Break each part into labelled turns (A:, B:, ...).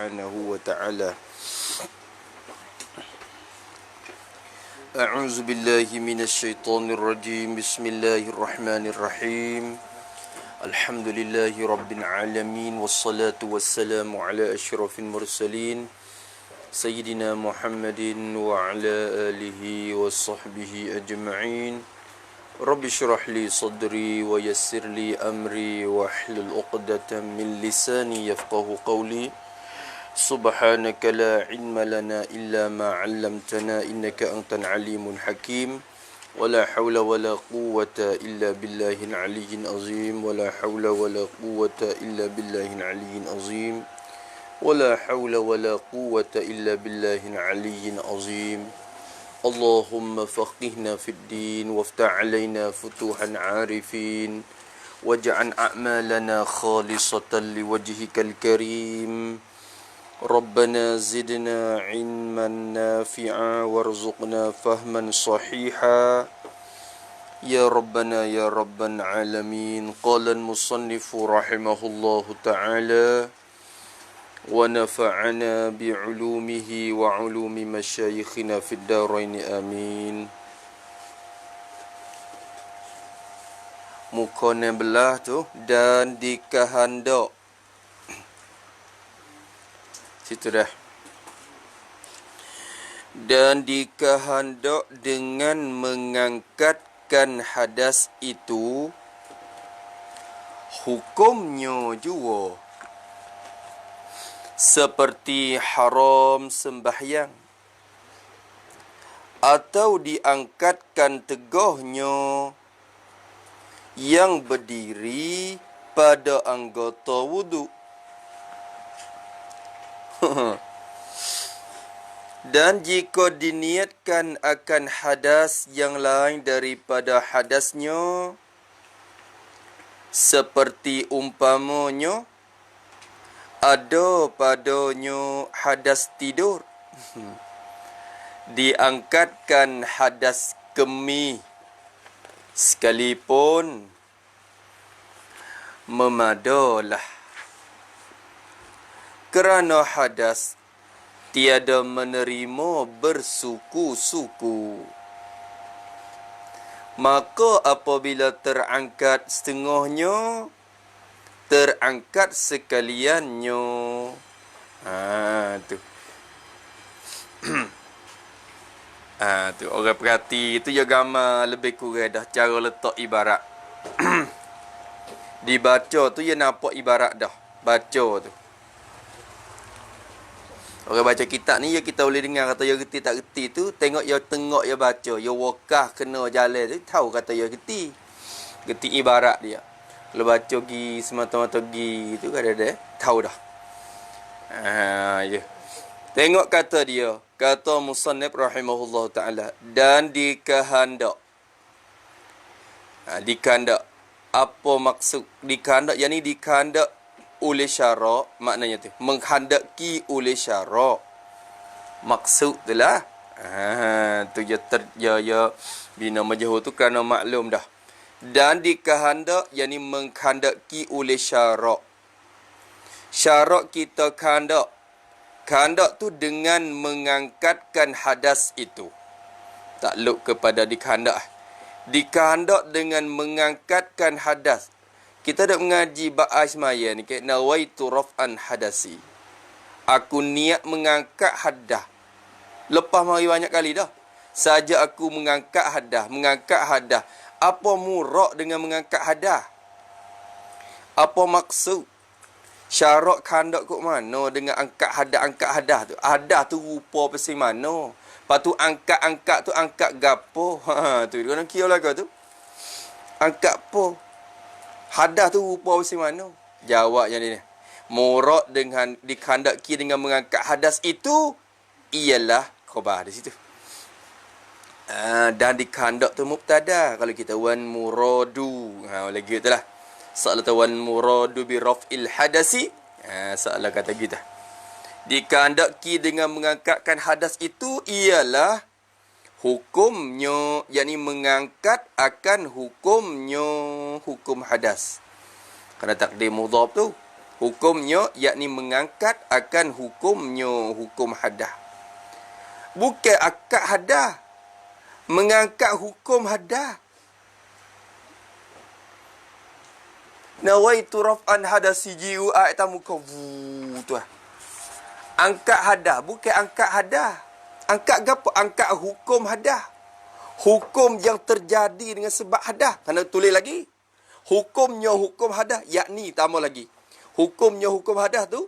A: subhanahu wa ta'ala. A'udzu billahi minasy syaithanir rajim. Bismillahirrahmanirrahim. Alhamdulillahi rabbil alamin wassalatu wassalamu ala asyrafil mursalin sayyidina Muhammadin wa ala alihi washabbihi ajma'in. Rabbi syrah li sadri wa yassir li amri wa hlul 'uqdatam min lisani yafqahu qawli. Subhanaka la ilma lana illa ma 'allamtana innaka antal alimul hakim. Wala hawla wala quwwata illa billahil aliyyil azim. Wala hawla wala quwwata illa billahil aliyyil azim. Wala hawla wala quwwata illa billahil aliyyil azim. Allahumma faqihna fid din waftah 'alaina futuhan 'arifin waj'al a'malana khalisatan liwajhikal karim. Rabbana zidna 'ilman nafi'a warzuqna fahman sahiha ya Rabbana ya Rabbal alamin. Qala al-musannifu rahimahullahu ta'ala wa nafa'ana bi'ulumihi wa 'ulumi masyayikhina fid darain amin. Muka 16 tu, dan dikehendak. Situ dah. Dan dikehendak dengan mengangkatkan hadas itu hukumnya jua seperti haram sembahyang, atau diangkatkan tegahnya yang berdiri pada anggota wudu. Dan jika diniatkan akan hadas yang lain daripada hadasnya, seperti umpamanya ada padanya hadas tidur, diangkatkan hadas kemih sekalipun memadalah, kerana hadas tiada menerima bersuku-suku. Maka apabila terangkat setengahnya, terangkat sekaliannya. Tu. Tu orang perhati itu ya, gambar lebih kurang dah cara letak ibarat. Dibaca tu ya nampak ibarat dah. Baca tu. Orang baca kitab ni ya kita boleh dengar kata ya reti tak reti tu, tengok ya tengok ya baca, ya wakah kena jalan tu tahu kata ya reti. Reti ibarat dia. Kalau baca pergi semata-mata pergi tu ada tahu dah. Ya. Tengok kata dia, kata musannif rahimahullah taala, dan dikehendak. Dikehendak. Apa maksud dikehendak? Yani dikehendak oleh syarak, maknanya tu menghendaki oleh syarak. Maksud tu lah. Tu ya bina majhul tu kerana maklum dah. Dan dikehendak yakni menghendaki oleh syarak. Syarak kita kehendak. Kehendak tu dengan mengangkatkan hadas itu. Takluk kepada dikehendak. Dikehendak dengan mengangkatkan hadas. Kita dah mengaji ba'as maya ni, nawaitu raf'an hadasi. Aku niat mengangkat hadah. Lepas mari banyak kali dah. Saja aku mengangkat hadah. Apa murak dengan mengangkat hadah? Apa maksud? Syarak khandak kok mana dengan angkat hadah tu? Hadah tu rupa pasal mana? Lepas tu angkat tu angkat gapo? Tu dia orang kira lah kau tu. Angkat apa? Hadas tu rupa macam mana? Jawabnya ni. Murad dengan dikhandaki dengan mengangkat hadas itu ialah khabar di situ. Dan dikhandak tu mubtada. Kalau kita wan muradu. Lagi itulah. Soalan wan muradu bi raf'il hadasi. Soalan kata kita. Dikhandaki dengan mengangkatkan hadas itu ialah hukumnya, yakni mengangkat akan hukumnya, hukum hadas. Kerana takdir mudhaf tu Hukumnya yakni mengangkat akan hukumnya hukum hadah. Bukan akad hadah. Mengangkat hukum hadah. Nawaitu raf'an hadasi jiu a'tamuka. Tu lah. Angkat hadah. Bukan angkat hadah. Angkat apa? Angkat hukum hadah. Hukum yang terjadi dengan sebab hadah. Kena tulis lagi. Hukumnya hukum hadah. Yakni tambah lagi. Hukumnya hukum hadah tu.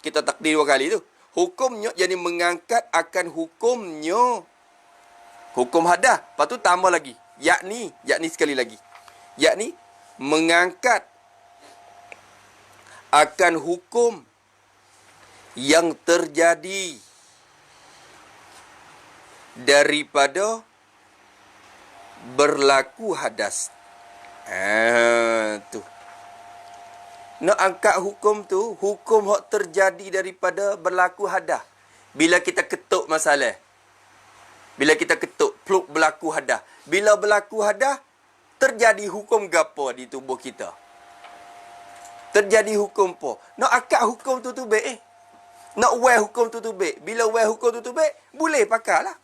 A: Kita takdir 2 kali tu. Hukumnya jadi mengangkat akan hukumnya hukum hadah. Lepas tu tambah lagi. Yakni sekali lagi. Yakni mengangkat akan hukum yang terjadi daripada berlaku hadas. Tu. Nak angkat hukum tu, hukum yang terjadi daripada berlaku hadas. Bila kita ketuk masalah. Bila kita ketuk, pluk berlaku hadas. Bila berlaku hadas, terjadi hukum gapo di tubuh kita? Terjadi hukum apa? Nak akad hukum tu baik. Nak wear hukum tu baik. Bila wear hukum tu baik, boleh pakailah.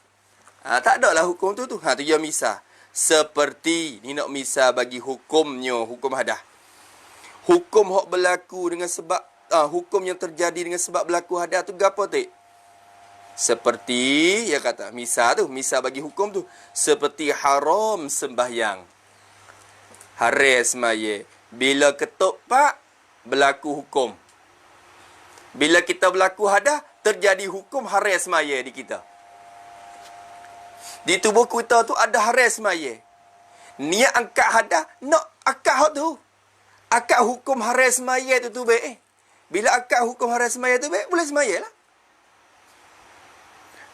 A: Tak ada lah hukum tu. Tu yang misal. Seperti, ni nak misal bagi hukumnya, hukum hadah. Hukum hak berlaku dengan sebab, hukum yang terjadi dengan sebab berlaku hadas tu gapo tak? Seperti, dia kata, misal bagi hukum tu. Seperti haram sembahyang. Haram semaya. Bila ketuk pak, berlaku hukum. Bila kita berlaku hadas, terjadi hukum haram semaya di kita. Di tubuh kita tu ada haram semaya. Niat angkat hadas, nak akad hak tu. Akad hukum haram semaya tu baik. Bila akad hukum haram semaya tu baik, boleh semaya lah.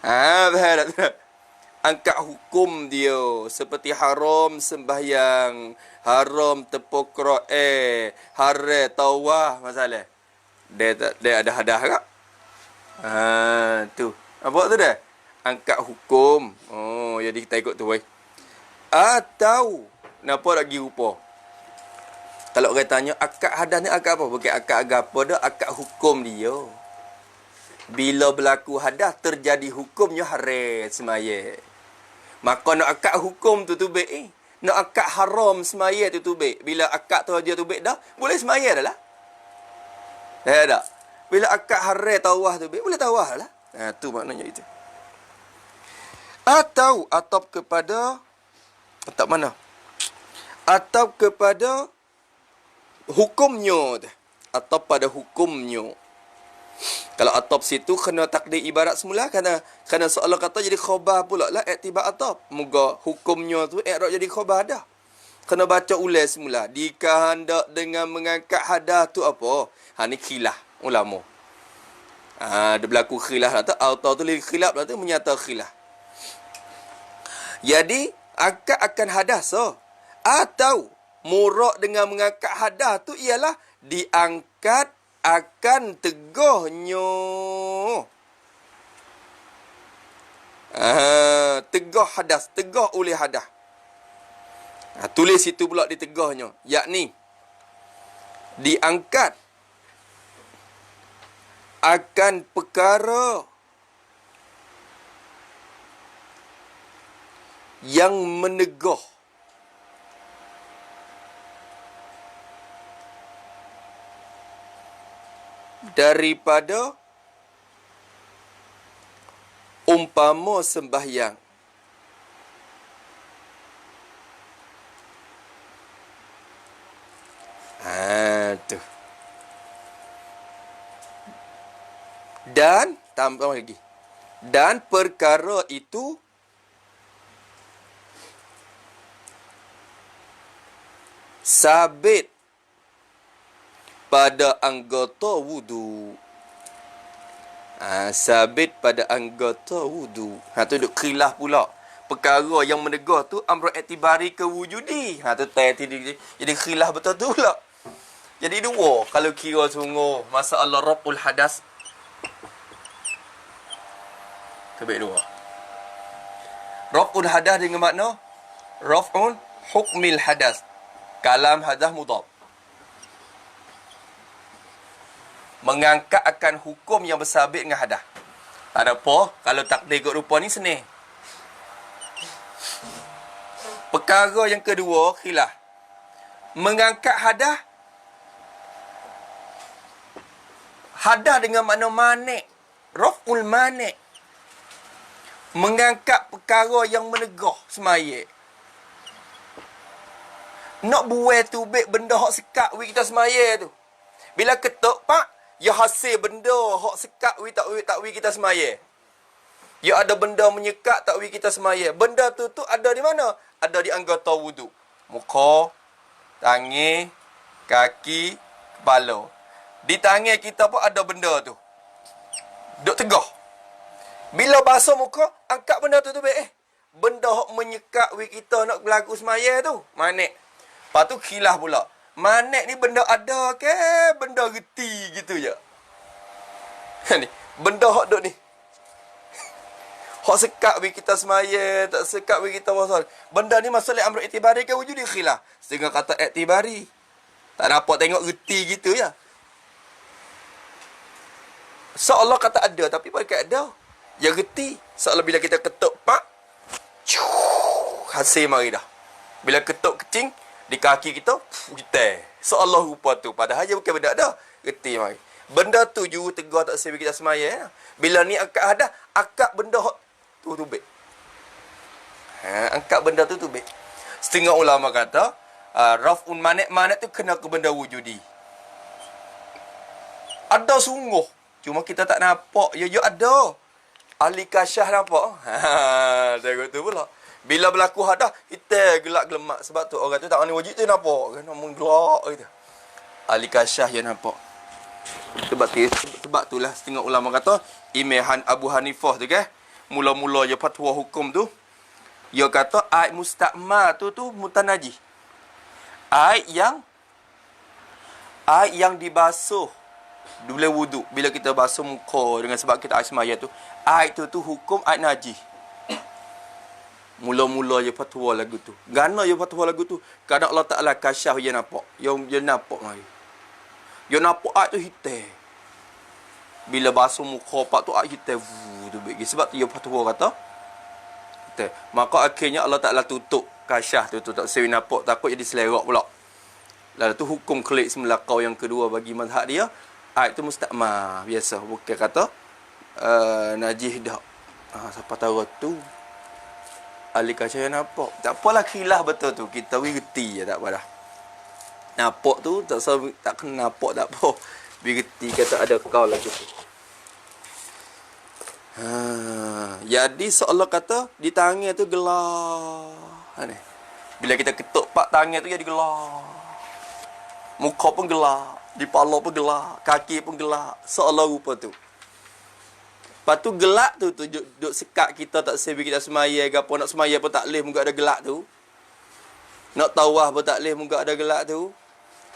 A: Faham tak? Angkat hukum dia seperti haram sembahyang, haram tepuk Quran, haram tawaf masalah. Dia ada hadah tak? Tu. Apa tu dah? Angkat hukum. Oh, jadi kita ikut tu wei. Atau napa lagi rupa? Kalau orang tanya akad hadas ni akad apa? Bukan akad agama dah, akad hukum dia. Bila berlaku hadas, terjadi hukumnya haram semaya. Maka nak akad hukum tu baik. Nak akad haram semaya tu baik. Bila akad tu dia tu baik dah, boleh semaya dah lah. Tak? Bila akad haram tawaf tu baik, boleh tawaf lah. Tu maknanya itu. Atau kepada tak mana? Atau kepada hukumnya. Atau pada hukumnya. Kalau atop situ kena takdir ibarat semula kerana soalan kata jadi khabar pula lah iktibar atop. Moga hukumnya tu i'rab jadi khabar dah. Kena baca ulang semula. Dikehendak dengan mengangkat hadas tu apa? Ni khilaf ulama. Ada berlaku khilaf lah tu. Atau tu lagi khilaf lah tu menyata khilaf. Jadi akad akan hadas atau murad dengan mengangkat hadas tu ialah diangkat akan tegahnya. Tegah hadas, tegah oleh hadas. Tulis situ pula di tegahnya, yakni diangkat akan perkara yang menegah daripada umpama sembahyang. Tu. Dan tambah lagi. Dan perkara itu sabit pada anggota wudu. Sabit pada anggota wudu. Tu duk khilaf pula. Perkara yang menegah tu amru i'tibari ke wujudi. Tu jadi khilaf betul tu pula. Jadi dua kalau kira sungguh masalah raf'ul hadas. Terbit dua. Raf'ul hadas dengan makna raf'ul hukmil hadas. Kalam hadas mudhaf. Mengangkat akan hukum yang bersabit dengan hadas. Tak ada apa. Kalau takdir ikut rupa ni senih. Perkara yang kedua, khilaf. Mengangkat hadas. Hadas dengan makna manik. Raf'ul manik. Mengangkat perkara yang menegah semaya. Nak buai tu beg benda hak sekat we kita semaya tu. Bila ketuk pak, ya hasil benda hak sekat we tak we kita semaya. Ya ada benda menyekat tak we kita semaya. Benda tu ada di mana? Ada di anggota wudu. Muka, tangan, kaki, kepala. Di tangan kita pun ada benda tu. Duk tegah. Bila basuh muka, angkat benda tu benda hok menyekat we kita nak berlaku semaya tu. Manik. Lepas tu khilaf pula. Manik ni benda ada ke? Benda reti gitu je. Ni, benda hok duk ni. Hok sekat we kita semaya, tak sekat we kita wasal. Benda ni masalah amr iktibari ke wujud khilaf. Setengah kata iktibari. Tak dapat tengok reti gitu ya. Seolah kata ada tapi pakai ada. Yang reti. Seolah bila kita ketuk pak, hasil mari dah. Bila ketuk kecing di kaki kita, kita. Seolah rupa tu. Padahal dia bukan benda ada. Reti mari. Benda tu juru tegar tak sebi kita semaya. Bila ni angkat hadas, angkat benda tu baik. Angkat benda tu baik. Setengah ulama kata, raf'un manik tu kena ke benda wujudi. Ada sungguh. Cuma kita tak nampak. Ya ada. Ahli kasyah nampak. Tengok tu pula. Bila berlaku hadas, kita gelak gelemak. Sebab tu orang tu tak ada wajib tu nampak. Kan menggelak gitu. Ahli kasyah yang nampak. Sebab itulah setengah ulama kata, Imam Abu Hanifah tu kan. Mula-mula je fatwa hukum tu. Dia kata air mustakmal tu mutanajih. Air yang dibasuh bila wudu, bila kita basuh muka dengan sebab kita air semaya tu, air tu hukum air najis. Mula-mula je fatwa lagu tu. Gana je fatwa lagu tu. Kadang Allah Ta'ala kasyaf dia nampak. Dia nampak mari. Dia nampak air tu hitam. Bila basuh muka pak tu air hitam tu bagi. Sebab tu dia fatwa kata hitam. Maka akhirnya Allah Ta'ala tutup kasyaf tu tak sewi nampak, takut jadi selerak pula. Lalu tu hukum klik semelakau yang kedua bagi mazhab dia. Air tu mustakmal biasa, bukan kata najis dah. Siapa tahu tu ahli kaca yang nampak. Tak apalah khilaf betul tu. Kita reti je tak apa dah. Nampak tu tak kena nampak tak apa. Reti kata ada kau lagi tu. Jadi seolah kata di tangan tu gelar. Bila kita ketuk pak tangan tu jadi gelar. Muka pun gelap. Di kepala pun gelap. Kaki pun gelap. Seolah rupa tu. Lepas tu gelap tu duk sekat kita tak sebi kita semaya ke apa. Nak semaya pun tak boleh muka ada gelap tu. Nak tawah pun tak boleh muka ada gelap tu.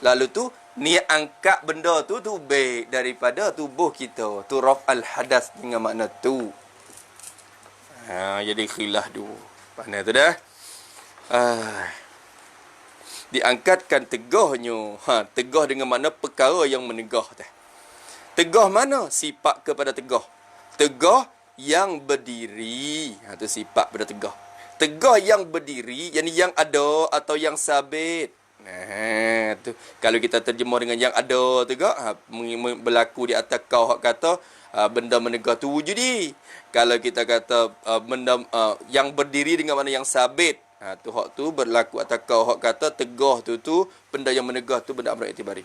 A: Lalu tu niat angkat benda tu baik daripada tubuh kita. Tu raf'al hadas dengan makna tu. Jadi khilaf tu. Mana tu dah? Diangkatkan tegahnya. Tegah dengan makna perkara yang menegah. Tegah mana? Sifat kepada tegah. Tegah yang berdiri. Itu sifat pada tegah. Tegah yang berdiri, yang ada atau yang sabit. Tu. Kalau kita terjemah dengan yang ada tegak, berlaku di atas kau hak kata benda menegah tu wujudi. Kalau kita kata benda yang berdiri dengan makna yang sabit, tu hak tu berlaku atas kau hak kata tegah tu benda yang menegah tu benda amr iktibari.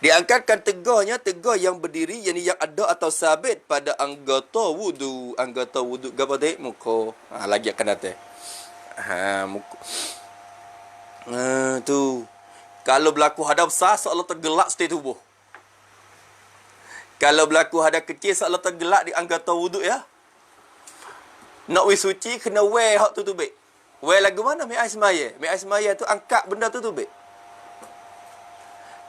A: Diangkatkan tegahnya tegah yang berdiri yang ada atau sabit pada anggota wudu. Anggota wudu gapo dek muka. Lagi akan datang. Muka. Tu. Kalau berlaku hadas besar seolah tergelak setiap tubuh. Kalau berlaku hadas kecil seolah tergelak di anggota wudu ya. Nak we suci kena wear hak tu baik. Wear lagu mana? Mi air semaya. Mi air semaya tu angkat benda tu baik.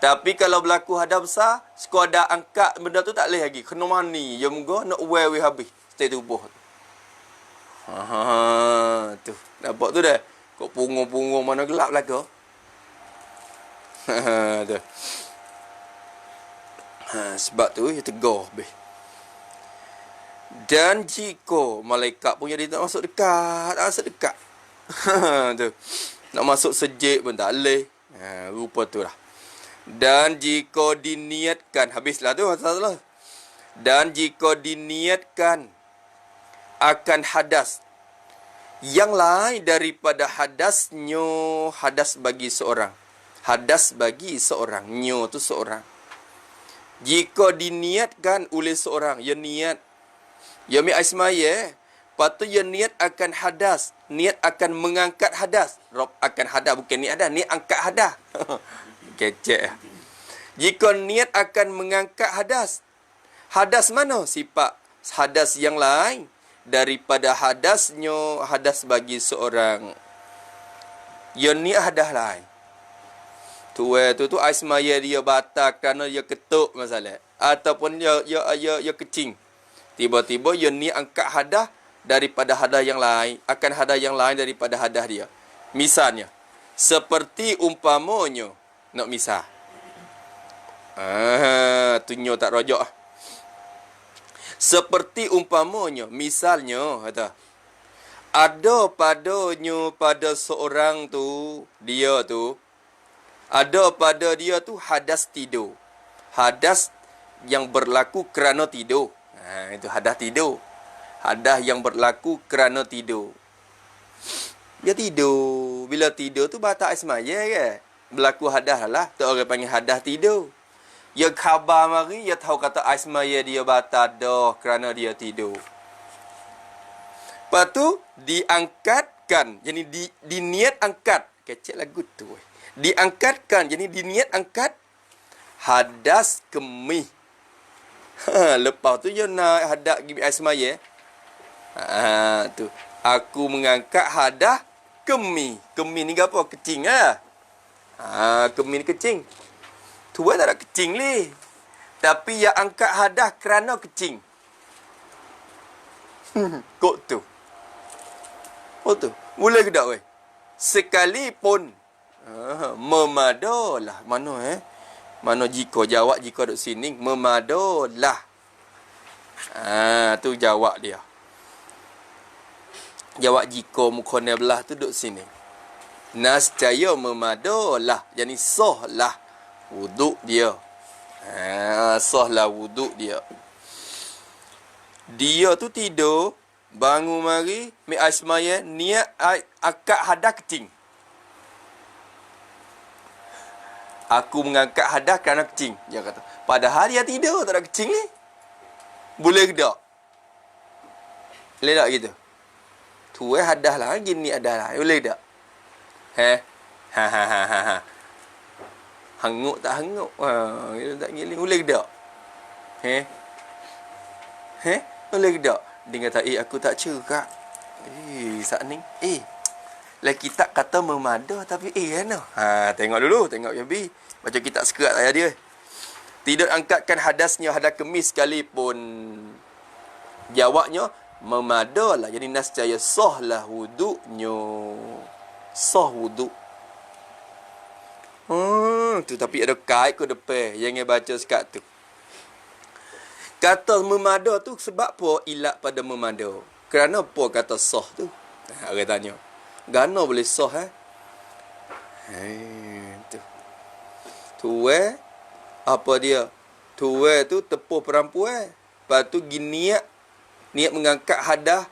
A: Tapi kalau berlaku hadas besar, sekadar angkat benda tu tak boleh lagi. Kena mani. Ya moga nak wear we habis setiap tubuh. Tu. Nampak tu dah. Kok punggung-punggung mana gelap lah ke? Tu. Sebab tu dia tegur habis. Dan jika malaikat punya dia tak masuk dekat, tak masuk dekat. Tu. Nak masuk sejik pun tak boleh. Rupa tu lah. Dan jika diniatkan, habislah tu masalah. Dan jika diniatkan akan hadas yang lain daripada hadasnya, hadas bagi seorang. Hadas bagi seorang. Nyo tu seorang. Jika diniatkan oleh seorang, ya niat. Ya mi asmaya, patu ya niat akan hadas. Niat akan mengangkat hadas. Rob akan hadas, bukan niat hadas. Niat angkat hadas. Kecek. Jika niat akan mengangkat hadas. Hadas mana? Sifat hadas yang lain daripada hadasnya, hadas bagi seorang. Ya niat hadas lain. Tu asmaya dia batal kerana dia ketuk masalah. Ataupun dia kecing. Tiba-tiba dia niat angkat hadas daripada hadas yang lain, akan hadas yang lain daripada hadas dia. Misalnya, seperti umpamanya, nak misal. Tunyo tak rojak. Seperti umpamanya, misalnya, kata, ada padanya pada seorang tu, dia tu, ada pada dia tu hadas tidur. Hadas yang berlaku kerana tidur. Itu hadas tidur. Hadas yang berlaku kerana tidur. Dia tidur. Bila tidur tu batal asmaya ke? Berlaku hadas lah. Tu orang panggil hadas tidur. Ya khabar mari, ya tahu kata asmaya dia batal dah kerana dia tidur. Lepas tu, diangkatkan. Jadi, diniat angkat. Kecek lagu tu. Diangkatkan. Jadi, diniat angkat. Hadas kemih. Lepas tu, dia nak hadas gibi asmaya. Tu. Aku mengangkat hadas kemih. Kemih ni apa? Kecing lah. Kemih ni kecing. Tu tak ada kecing ni. Tapi yang angkat hadas kerana kecing. Kok tu? Oh tu. Boleh ke tak weh? Sekalipun memadalah. Mana Mana jika jawab jika duduk sini memadalah. Tu jawab dia. Jawab jika mukhona belah tu duduk sini. Nascaya memadalah. Yani sahlah wuduk dia. Sahlah wuduk dia. Dia tu tidur, bangun mari, mi asmaya, niat akad hadas kecing. Aku mengangkat hadas kerana kecing. Dia kata, padahal dia tidur, tak ada kecing ni. Boleh ke tak? Boleh tak gitu? Tu hadas lah, gini hadas lah. Boleh tak? Hanguk tak hanguk? Tak giling. Boleh ke tak? Boleh ke tak? Dia kata, aku tak cakap. Saat ni. Lah kita kata memada tapi kan? Tengok dulu, tengok Yabi. Baca kitab sekerat ayat dia. Tidak angkatkan hadasnya, hadas kemis sekalipun. Jawabnya memada lah. Jadi nascaya sahlah wuduknya. Sah wuduk. Tu tapi ada kait ke depan. Jangan baca sekat tu. Kata memada tu sebab apa ilat pada memada? Kerana apa kata sah tu? Orang tanya. Gana boleh sah tu. Tu apa dia? Tu tu tepuh perempuan. Lepas tu niat mengangkat hadas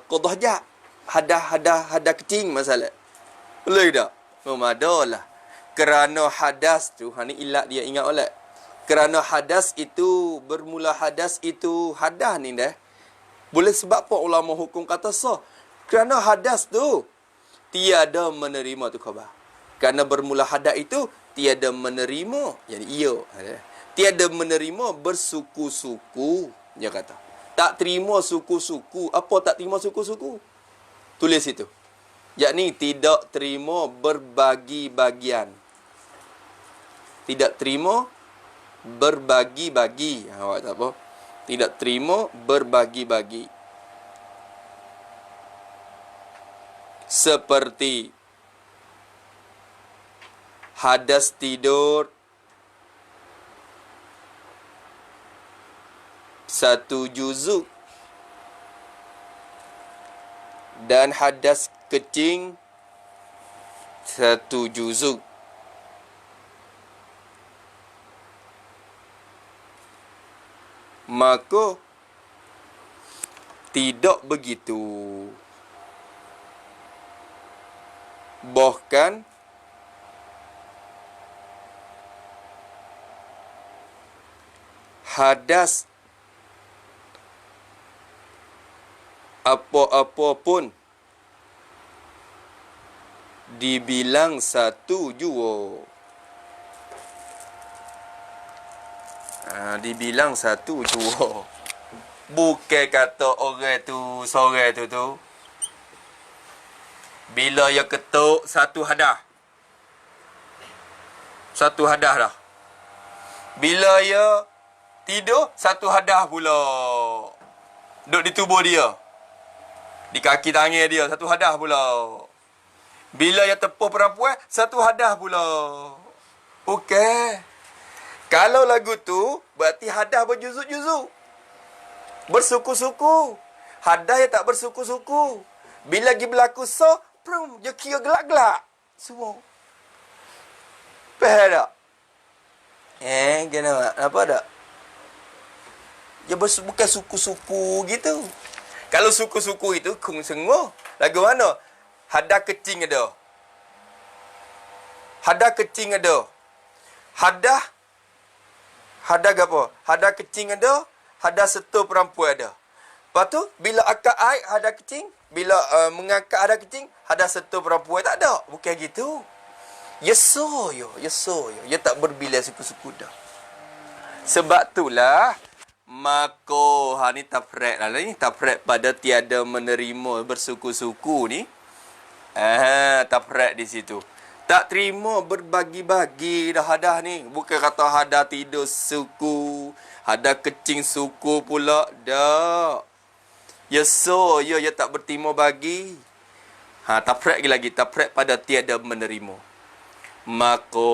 A: qadah hajat. Hadas kecing masalah. Boleh tak? Memadalah. Kerana hadas tu, ni ilat dia ingat oleh. Kerana hadas itu, bermula hadas itu, hadas ni dah. Boleh sebab apa ulama hukum kata sah? Kerana hadas tu, tiada menerima tu khabar. Kerana bermula hadas itu, tiada menerima. Jadi ia. Tiada menerima bersuku-suku. Dia kata. Tak terima suku-suku. Apa tak terima suku-suku? Tulis itu. Yakni tidak terima berbagi bagian. Tidak terima berbagi-bagi. Awak tak apa? Tidak terima berbagi-bagi. Seperti hadas tidur 1 juzuk. Dan hadas kecing 1 juzuk. Maka tidak begitu. Bahkan hadas apa-apa pun dibilang 1 jua. Dibilang 1 jua. Bukan kata orang tu, seorang tu bila ia ketuk 1 hadah. 1 hadah dah. Bila ia tidur 1 hadah pula. Duduk di tubuh dia. Di kaki tangan dia 1 hadah pula. Bila ia tepuh perempuan 1 hadah pula. Okey. Kalau lagu tu berarti hadah berjuzuk-juzuk. Bersuku-suku. Hadah yang tak bersuku-suku. Bila lagi berlaku dia kira gelak-gelak. Semua. Faham tak? Kenapa? Apa tak? Dia bukan suku-suku gitu. Kalau suku-suku itu kung sengguh. Lagu mana? Hadah kecing ada. Hadah kecing ada. Hadah apa? Hadah kecing ada. Hadah setu perempuan ada. Lepas tu, bila akad air, hadah kecing. Bila mengangkat hadah kecing, hadah setu perempuan tak ada. Bukan gitu. Yeso yo. Ya tak berbilang suku-suku dah. Sebab itulah, mako, ni tafrek lah. Ni tafrek pada tiada menerima bersuku-suku ni. Tafrek di situ. Tak terima berbagi-bagi dah hadah ni. Bukan kata hadah tidur suku. Hadah kecing suku pula. Dah. Ya tak berterima bagi. Tafrek lagi. Tafrek pada tiada menerima. Maka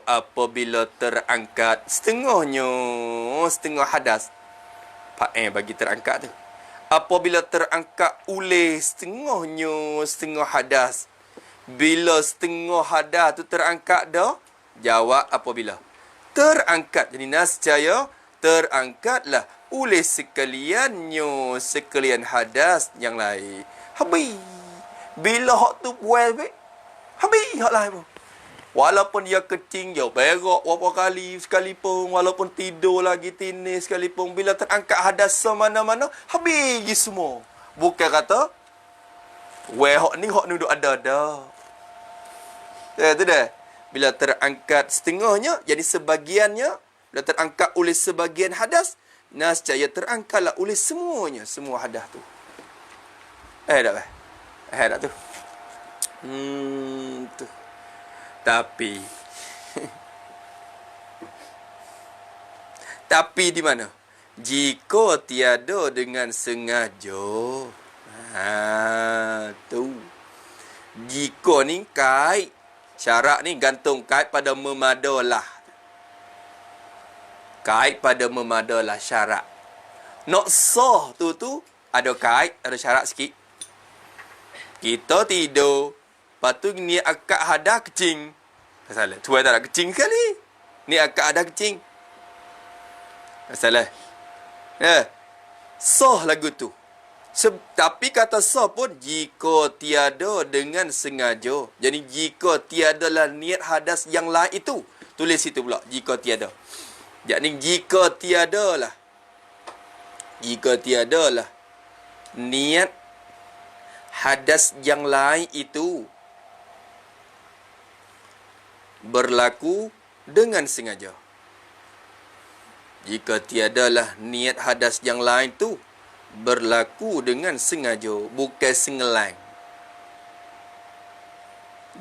A: apabila terangkat setengah hadas. Bagi terangkat tu. Apabila terangkat oleh setengah hadas. Bila setengah hadas tu terangkat dah, jawab apabila terangkat. Jadi nascaya terangkatlah oleh sekalian hadas yang lain. Habis. Bila hak tu buat habis hak lain pun. Walaupun dia kecing, dia berak berapa kali sekalipun, walaupun tidur lagi tinis sekalipun, bila terangkat hadas semana-mana, habis semua. Bukan kata hak ni duduk ada. Tu dah. Bila terangkat setengahnya, jadi sebagiannya. Bila terangkat oleh sebagian hadas, nascaya terangkatlah oleh semuanya. Semua hadas tu. Tak? Tak tu? Tu. Tapi. Tapi di mana? Jika tiada dengan sengaja. Tu. Jika ni kait. Syarat ni gantung kait pada memadalah. Kait pada memadalah syarat. Nak sah tu ada kait, ada syarat sikit. Kita tidur. Lepas tu ni akad hadah kecing. Masalah. Tuan tak ada kecing sekali. Ni akad hadah kecing. Masalah. Sah lagu tu. Tapi kata sah pun jika tiada dengan sengaja. Jadi jika tiadalah niat hadas yang lain itu. Tulis situ pula. Jika tiada. Jadi jika tiadalah niat hadas yang lain itu berlaku dengan sengaja. Jika tiadalah niat hadas yang lain tu berlaku dengan sengaja, bukan sengelang.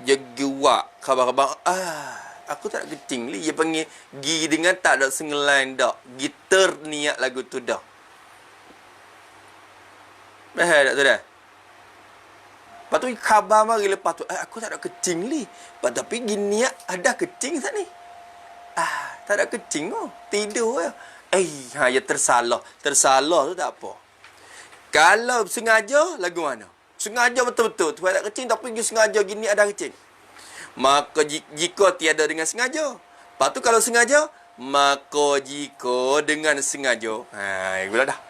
A: Jeguak khabar-khabar, aku tak keting li. Dia panggil gi dengan tak ada sengelang dak. Gitar niat lagu tu dah. Faham tak tu dah? Lepas tu khabar mari lepas tu, aku tak ada kecing li. Tapi gini ada kecing tak ni? Tak ada kecing oh. Tidur je. Ya tersalah. Tersalah tu tak apa. Kalau sengaja, lagu mana? Sengaja betul-betul. Tuan tak kecing tapi sengaja gini ada kecing. Maka jika tiada dengan sengaja. Lepas tu kalau sengaja, maka jika dengan sengaja. Gula dah.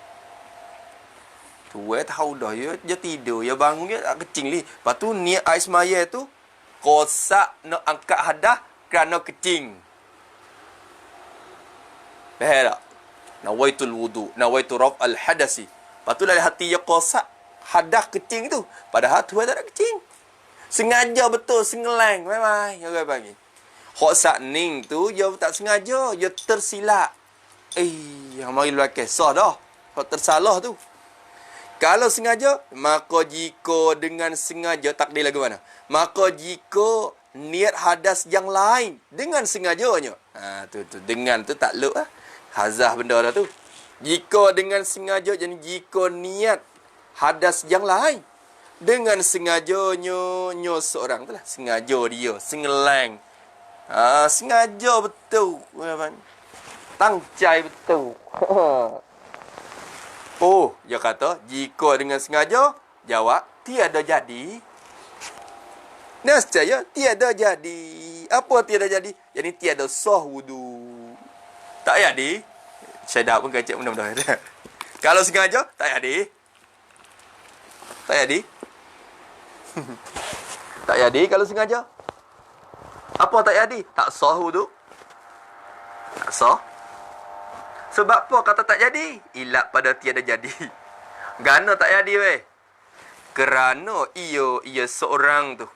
A: Tuan tahu dah. Dia tidur. Dia bangun dia tak kecing li. Lepas tu niat ais maya tu, kosak nak angkat hadah kerana kecing. Faham tak? Nawaitul wudu. Nawaitu raf'al hadasi. Lepas tu dari hati dia kosak hadah kecing tu. Padahal Tuhan tak ada kecing. Sengaja betul, sengelang. Memang. Orang panggil. Hak sak ning tu, dia tak sengaja. Dia tersilap. Mari belakang. Sah dah. Hak tersalah tu. Kalau sengaja, maka jika dengan sengaja, takdir lagu mana? Maka jika niat hadas yang lain dengan sengajanya. Tu. Dengan tu tak luk lah. Hazah benda dah tu. Jika dengan sengaja, jadi jika niat hadas yang lain dengan sengajanya seorang tu lah. Sengaja dia, sengelang. Sengaja betul. Tangcai betul. Dia kata, jika dengan sengaja, jawab, tiada jadi. Nescaya, tiada jadi. Apa tiada jadi? Jadi tiada sah wudu. Tak jadi. Saya dah pun kacau mudah-mudahan. Kalau sengaja, tak jadi. Tak jadi. Tak jadi kalau sengaja. Apa tak jadi? Tak sah wudu. Tak sah. Sebab apa kata tak jadi? Ilak pada tiada jadi. Gana tak jadi weh? Kerana ia seorang tu.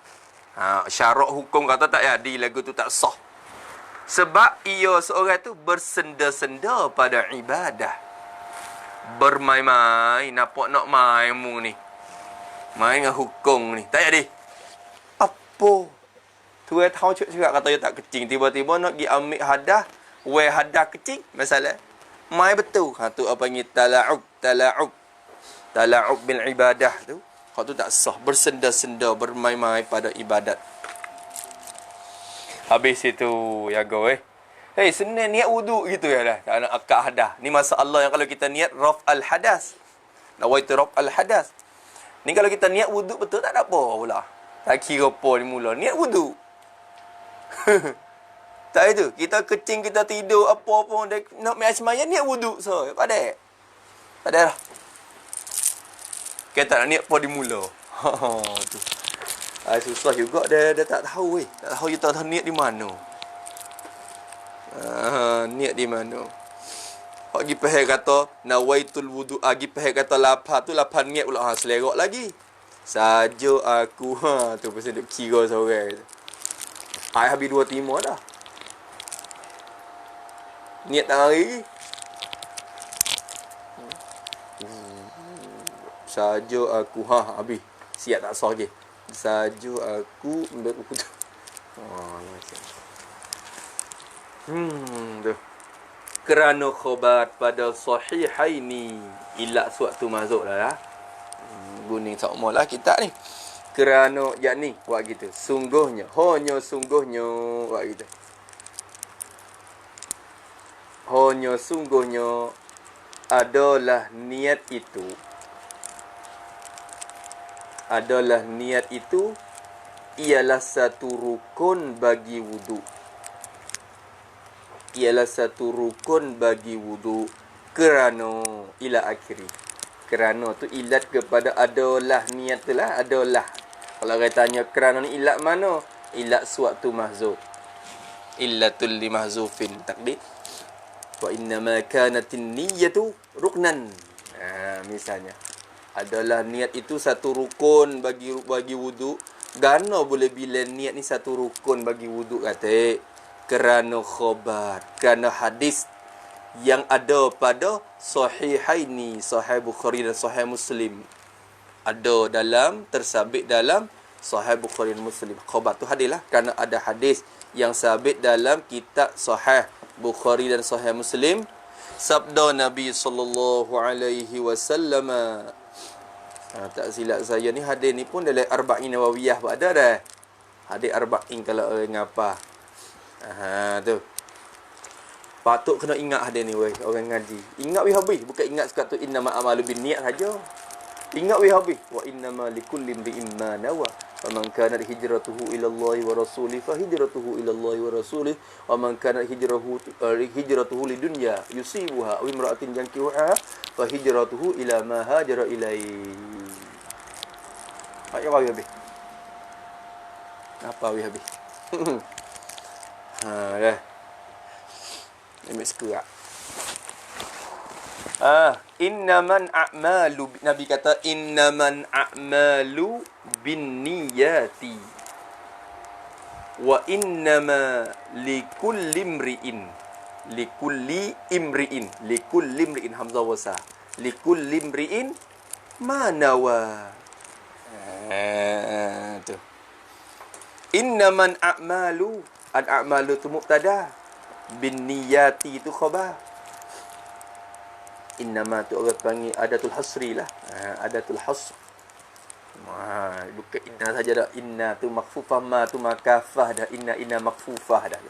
A: Syarat hukum kata tak jadi, lagu tu tak sah. Sebab ia seorang tu bersenda-senda pada ibadah. Bermain-main, nampak nak main mu ni. Main dengan hukum ni. Tak jadi. Apa? Tuan tahu cakap kata dia tak kecing. Tiba-tiba nak pergi ambil hadah. Hadah kecing. Masalah. Main betul. Tu apa panggil tala'ub. Tala'ub bil ibadah tu. Hak tu tak sah. Bersenda-senda, bermain-main pada ibadat. Habis itu, ya go senang niat wudu gitu ya lah. Tak nak akad hadas. Ni masalah yang kalau kita niat raf'al hadas. Nawaitu raf'al hadas. Ni kalau kita niat wudu betul tak ada apa pula. Tak kira apa ni mula. Niat wudu. Tak itu. Kita kecing, kita tidur, apa pun. Nak main semaya, niat wudu. So, padat. Padat lah. Kita tak nak niat apa di mula. Tu. Susah juga. Dia tak tahu Tak tahu dia tak tahu niat di mana. Niat di mana. Pergi pahal kata nawaitul wudu. Pergi pahal kata lapar tu lapar niat pula. Selerak lagi. Saja aku. Tu pasal duk kira seorang. Habis 2 timur dah. Niat tak hari. Saja aku. Habis. Siap tak sah lagi. Saja aku ambil buku tu. Tu. Kerana khobat pada sahihaini. Ilak suatu masuk dah. Guning sama lah kita ni. Kerana yakni buat gitu. Sungguhnya. Hanya sungguhnya buat gitu. Hanya sungguhnya adalah niat itu. Adalah niat itu ialah satu rukun bagi wudu. Ialah satu rukun bagi wudu. Kerana ila akhiri. Kerana tu ilat kepada adalah niat tu lah. Adalah. Kalau orang tanya kerana ni ilat mana? Ilat suatu mahzuf. Illatul li mahzufin. Takdir. Wa innama kanatin niyatu ruknan. Misalnya. Adalah niat itu satu rukun bagi wudu. Gana boleh bila niat ni satu rukun bagi wudu kata? Kerana khabar, kerana hadis yang ada pada sahihaini, sahih Bukhari dan sahih Muslim. Ada dalam, tersabit dalam sahih Bukhari dan Muslim. Khabar tu hadis lah. Kerana ada hadis yang sabit dalam kitab sahih Bukhari dan sahih Muslim. Sabda Nabi SAW. Tak silap saya ni hadis ni pun dalam Arba'in Nawawiyah pun ada dah. Hadis Arba'in kalau orang ngapa. Tu. Patut kena ingat ada ni weh, orang ngaji. Ingat weh habis, bukan ingat sekat tu innamal a'malu binniyat saja. Ingat weh habis. Wa innama likulli imri'in ma nawa. Faman kanat hijratuhu ila Allah wa rasulih fa hijratuhu ila Allah wa rasulih. Wa man kanat hijratuhu lidunya yusibuha aw imra'atin yankihuha fa hijratuhu ila ma hajara ilaihi. Ayat weh habis. Apa weh habis? Dah. Ambil sekerak. Innaman a'malu, Nabi kata innaman a'malu binniyati wa innama likulli imri'in hamzah wasa likulli imri'in ma nawa. Tu innaman a'malu, al-a'malu tu mubtada, binniyati tu khabar. Innama tu orang panggil adatul hasri lah. Adatul hasr. Bukan inna saja dah. Inna tu makhfufah, ma tu makafah dah. Inna makhfufah dah.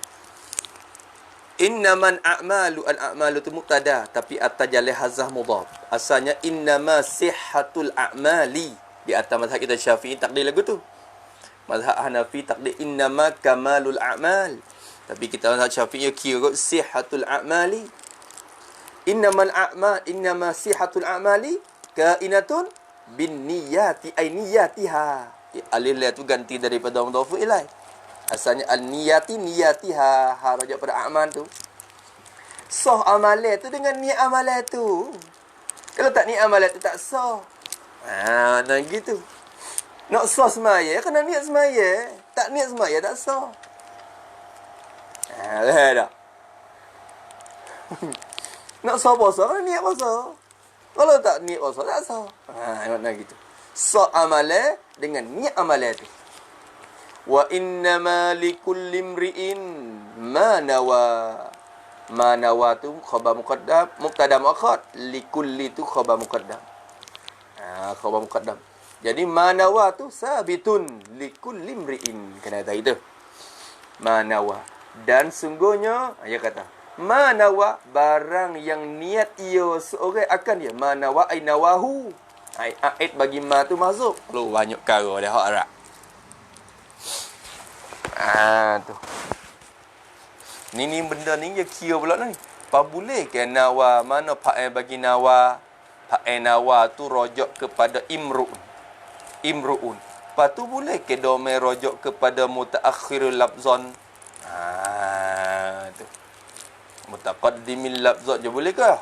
A: Innaman a'malu, al-a'malu tu mubtada, tapi at-tajalli hazah mudhaf. Asalnya innama sihhatul a'mali. Di atas mazhab kita Syafi'i takdir lagu tu. Mazhab Hanafi takdir innama kamalul a'mal. Tapi kita mazhab Syafi'i kira sihhatul a'mali. Innama sihhatul a'mali kainatun bin niyati ay niyatiha. Alif lam tu ganti daripada mudhaf ilaih. Asalnya al niyati niyatiha, ha rujuk pada amal tu. Sah amalan tu dengan niat amalan tu. Kalau tak niat amalan tu tak sah. Nah gitu. Nak sah semaya kena niat semaya. Tak niat semaya tak sah. Dah. Nak sah puasa kena niat puasa. Kalau tak niat puasa tak sah. Nak gitu. Sah amalan dengan niat amalan tu. Wa innama likulli imri'in ma nawa. Ma nawa tu khabar muqaddam, mubtada muakhar. Likulli tu khabar muqaddam. Khabar muqaddam. Jadi ma nawa tu sabitun likulli imri'in. Kena tahu itu. Ma nawa. Dan sungguhnya, dia kata, ma nawa, barang yang niat ia seorang akan dia. Ma nawa ay nawahu. Ait bagi ma tu masuk. Lu banyak cara dah hak Arab. Tu. Ni benda ni dia kira pula ni. Apa boleh ke nawa, mana fa'il bagi nawa? Fa'il nawa tu rojak kepada imru'un. Imru'un. Lepas tu boleh ke domain rojak kepada mutaakhirul labzan? Tu. Mutaqaddimil labzan je boleh ke?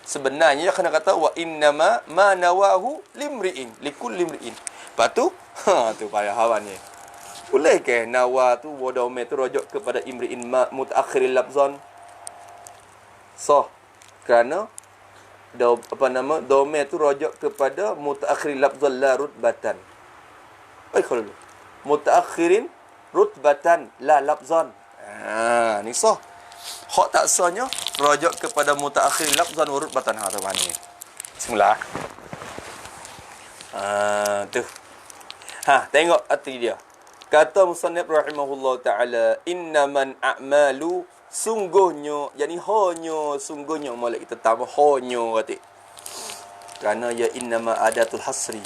A: Sebenarnya dia kena kata wa innama ma nawahu limri'in, likulli limri'in. Lepas tu, tu payah hawan ni. Boleh ke nawa tu domain tu rojak kepada imri'in mutaakhiril labzan? Sah. Kerana domain tu rojak kepada mutaakhiril labzan la rutbatan. Kalau dulu. Mutaakhirin rutbatan la labzan. Ni sah. Hak tak sahnya rojak kepada mutaakhiril labzan wa rutbatan. Tu mana ni? Bismillah. Tu. Tengok arti dia. Kata musannif rahimahullah ta'ala, innaman a'malu, sungguhnya, yakni hanya, sungguhnya, malah kita tambah hanya kata. Kerana ya innama adatul hasri.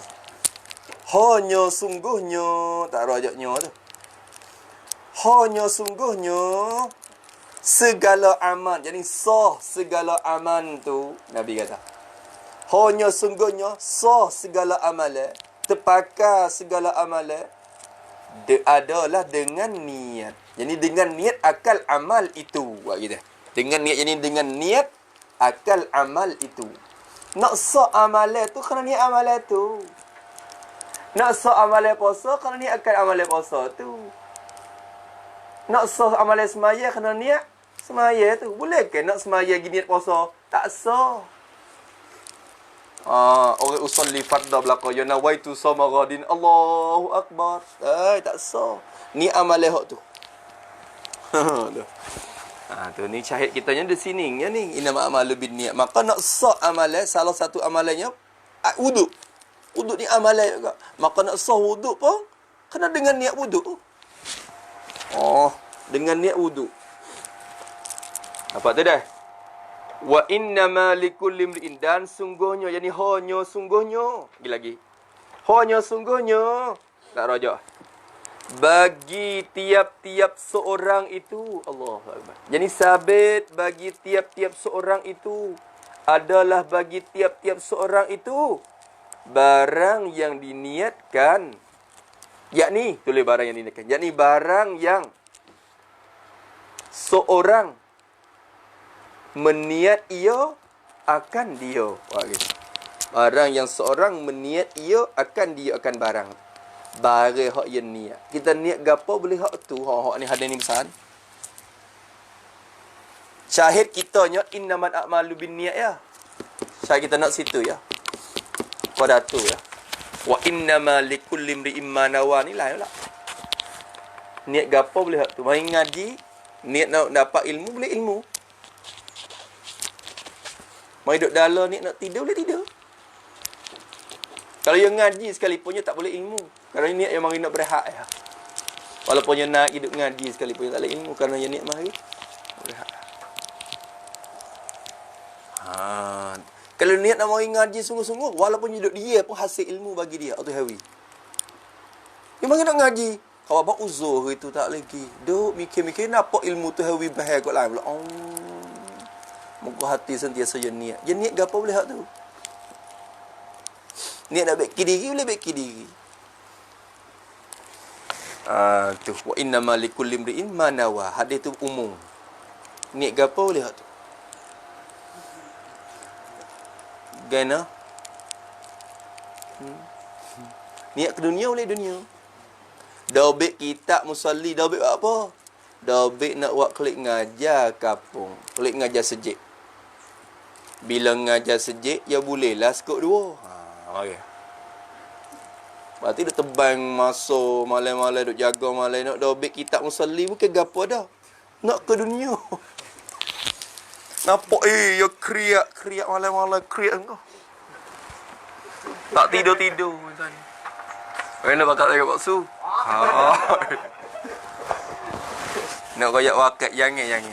A: Hanya sungguhnya, tak rajaknya tu. Hanya sungguhnya, segala amal, yakni sah segala amal tu, Nabi kata. Hanya sungguhnya, sah segala amalan, terpakai segala amalan, adalah dengan niat. Jadi dengan niat akal amal itu. Buat kita. Dengan niat, jadi dengan niat akal amal itu. Nak sah amalan tu kena niat amalan tu. Nak sah amalan puasa kena niat akal amalan puasa tu. Nak sah amalan semaya kena niat semaya tu. Boleh ke nak semaya gini niat puasa? Tak sah. Orang usolli farda belaka ya nawaitu sama ghadin Allahu akbar. Tak sah. Ni amalan hak tu. Tu ni syahid kitanya di sini ya ni. Innama a'malu binniyat. Maka nak sah amalan, salah satu amalannya wuduk. Wuduk ni amalan juga. Maka nak sah wuduk pun kena dengan niat wuduk. Dengan niat wuduk. Apa tu dah? Wa innama likulli imri'in, dan sungguhnya, yani hanya sungguhnya. Lagi. Hanya sungguhnya. Tak rajak. Bagi tiap-tiap seorang itu, Allahu Akbar. Jadi sabit bagi tiap-tiap seorang itu adalah bagi tiap-tiap seorang itu barang yang diniatkan. Yakni, tulis barang yang diniatkan. Yakni barang yang seorang meniat ia akan dia. Wah, gitu. Barang yang seorang meniat ia akan dia akan barang. Barang hak yang niat. Kita niat gapo boleh hak tu. Hak ni hadis ni besar. Syahid kitanya innamal a'malu binniyat ya. Syahid kita nak situ ya. Pada tu ya. Wa innama likulli imri'in ma nawa ni lah. Niat gapo boleh hak tu. Mari ngaji, niat nak dapat ilmu boleh ilmu. Mari duduk dalam niat nak tidur boleh tidur. Kalau yang ngaji sekalipun tak boleh ilmu. Kerana niat yang mari nak berehat ya. Walaupun yang nak hidup ngaji sekalipun tak boleh ilmu kerana yang niat mari berehat. Kalau niat nak mari ngaji sungguh-sungguh, walaupun hidup dia pun hasil ilmu bagi dia atau hawi. Dia mari nak ngaji, kau apa uzur itu tak lagi. Duk mikir-mikir apa ilmu tu hawi bahaya kot lain pula. Muka hati sentiasa yang niat. Yang niat gapo boleh hak tu? Niat nak baik diri boleh baik diri. Tu wa innama likulli imri'in ma nawa. Hadis tu umum. Niat gapo boleh hak tu? Gana? Niat ke dunia boleh dunia. Dobek kitab musalli, dobek apa? Dobek nak buat klik ngajar kapung. Klik ngajar sejik. Bila ngajar sejik, ya bolehlah skop dua. Mari. Berarti dia tebang masuk malai-malai duk jaga malai nak dobek kitab musalli bukan gapo dah. Nak ke dunia. Nampak ya kriak malai-malai kriak engkau. Tak tidur-tidur macam ni. Kena bakat saya bakso. Nak koyak wakat jangan.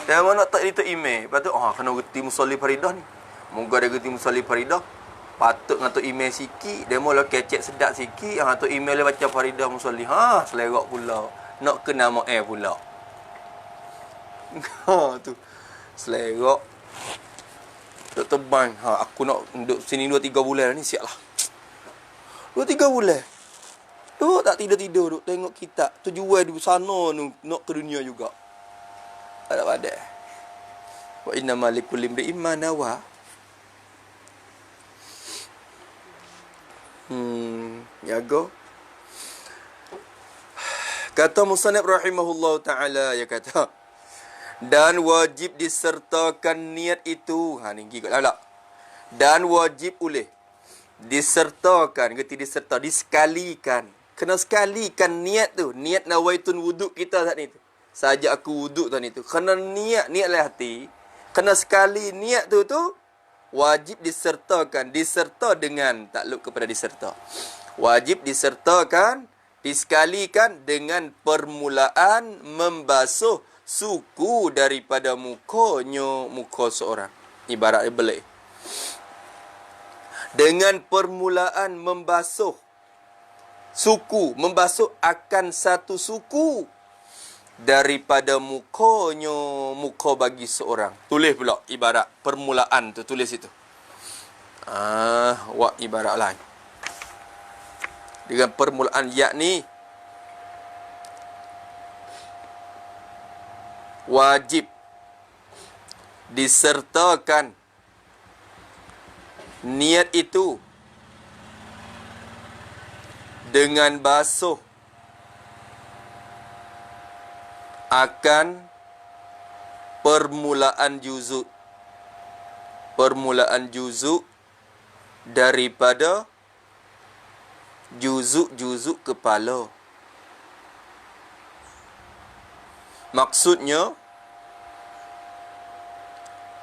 A: Dan mana tak itu email. Lepas tu, kena reti musalli faridah ni. Moga dia reti musalli faridah. Patut ngatuk email sikit. Dia mula kecek sedap sikit. Ngatuk email dia baca faridah musalli. Selerak pula. Nak ke nama pula. Tu. Selerak. Tak tebang. Aku nak duduk sini 2-3 bulan ni. Siap lah. 2-3 bulan. Duduk tak tidur-tidur. Duduk tengok kitab. Tujuan di sana ni. Nak ke dunia juga. Tak ada. Wa innama likulli imri'in ma nawa. Jaga. Kata musannif rahimahullah ta'ala, ya kata, dan wajib disertakan niat itu. Ni gigit lah. Dan wajib oleh disertakan, disekalikan. Kena sekalikan niat tu. Niat nawaitun wuduk kita saat ni tu. Saja aku wuduk tadi tu. Kena niat lah hati. Kena sekali niat tu wajib disertakan. Diserta dengan takluk kepada diserta. Wajib disertakan, disekalikan dengan permulaan membasuh suku daripada muka seorang. Ibarat belik. Dengan permulaan membasuh suku, membasuh akan satu suku daripada muka bagi seorang. Tulis pula ibarat permulaan tu, tulis itu. Ibarat lain. Dengan permulaan yakni wajib disertakan niat itu dengan basuh akan permulaan juzuk daripada juzuk kepala. Maksudnya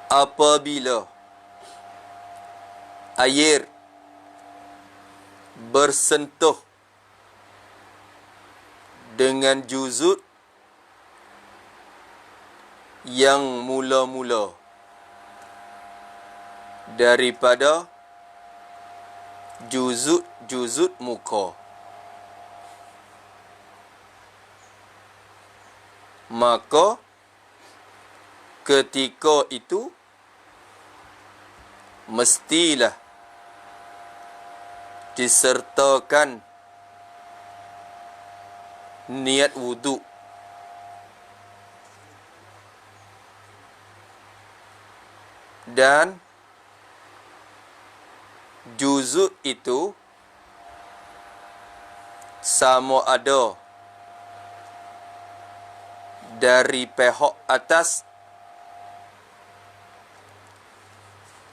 A: apabila air bersentuh dengan juzuk yang mula-mula daripada juzuk muka. Maka ketika itu mestilah disertakan niat wudu. Dan juzuk itu sama ada dari pihak atas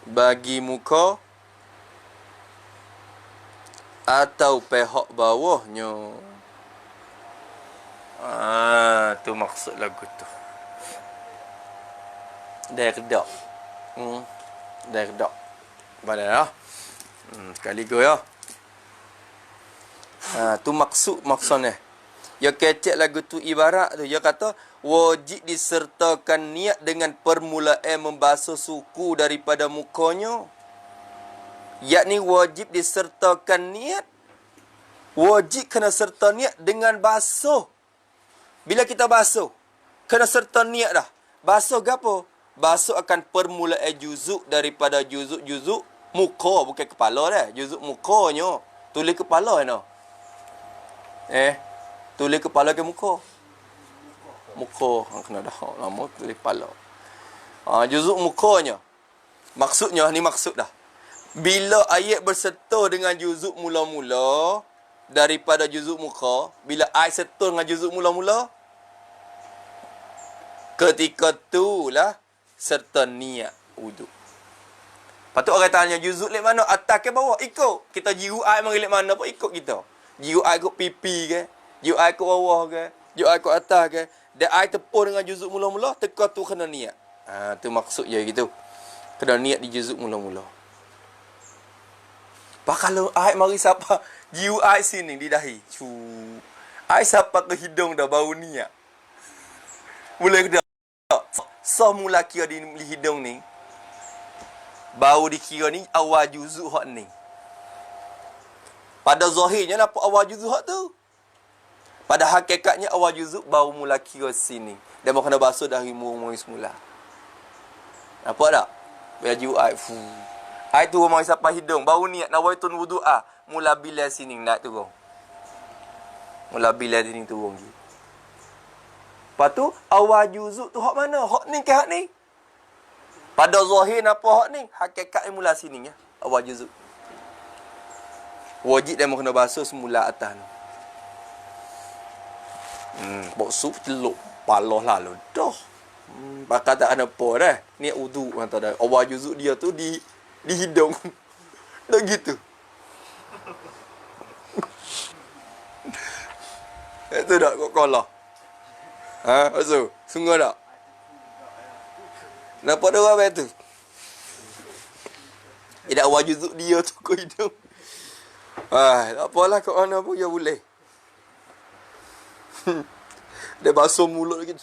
A: bagi muka atau pihak bawahnya. Tu maksud lagu tu. Dah kedak. Dah kedak. Badan lah. Sekali go ya. Tu maksudnya. Ya kecek lagu tu ibarat tu. Ya kata wajib disertakan niat dengan permulaan membasuh suku daripada mukanya. Yakni wajib disertakan niat. Wajib kena serta niat dengan basuh. Bila kita basuh, kena serta niat dah. Basuh ke apa? Basuh akan permulaan juzuk daripada juzuk muka, bukan kepala dah. Juzuk mukanya. Tulis kepala no. Tulis kepala ke muka? Muka. Kena dah lama tulis kepala. Juzuk mukanya. Maksudnya, ni maksud dah. Bila ayat berserta dengan juzuk mula-mula daripada juzuk muka, bila ayat serta dengan juzuk mula-mula, ketika itulah serta niat wudu. Patut orang tanya juzuk lek mana? Atas ke bawah? Ikut. Kita jiru ayat mari lek mana pun ikut kita. Jiru ayat ikut pipi ke? Jiru ayat ikut bawah ke? Jiru ayat ikut atas ke? Dan ayat tepur dengan juzuk mula-mula, teka tu kena niat. Tu maksud je gitu. Kena niat di juzuk mula-mula. Pak kalau ayat mari siapa jiru ayat sini di dahi. Ayat siapa ke hidung dah bau niat. Boleh ke tak? So mula kira di hidung ni. Bau dikira ni awal juzuk hak ni. Pada zahirnya nampak awal juzuk hak tu. Pada hakikatnya awal juzuk bau mula kira sini. Dan mau kena basuh dari murung semula. Nampak tak? Biar juzuk air. Air tu mau sampai hidung. Bau niat nawaitun wudu'ah. Mula bila sini nak turun. Mula bila sini turun. Lepas tu awal juzuk tu hak mana? Hak ni ke hak ni? Pada zahir apa hak ni? Hakikatnya mula sini ya. Awal juzuk. Wajib dia mau kena basuh semula atas ni. Bok sup celuk palah lalu dah. Bakal tak ada apa dah. Ni wudu kata dah. Awal juzuk dia tu di hidung. Dah gitu. Itu dak kok kalah. Maksud? Sungguh tak? Nampak dia orang tu? Tidak awal juzuk dia tu ke hidung. Tak apalah kat mana pun dia boleh. Dia basuh mulut lagi.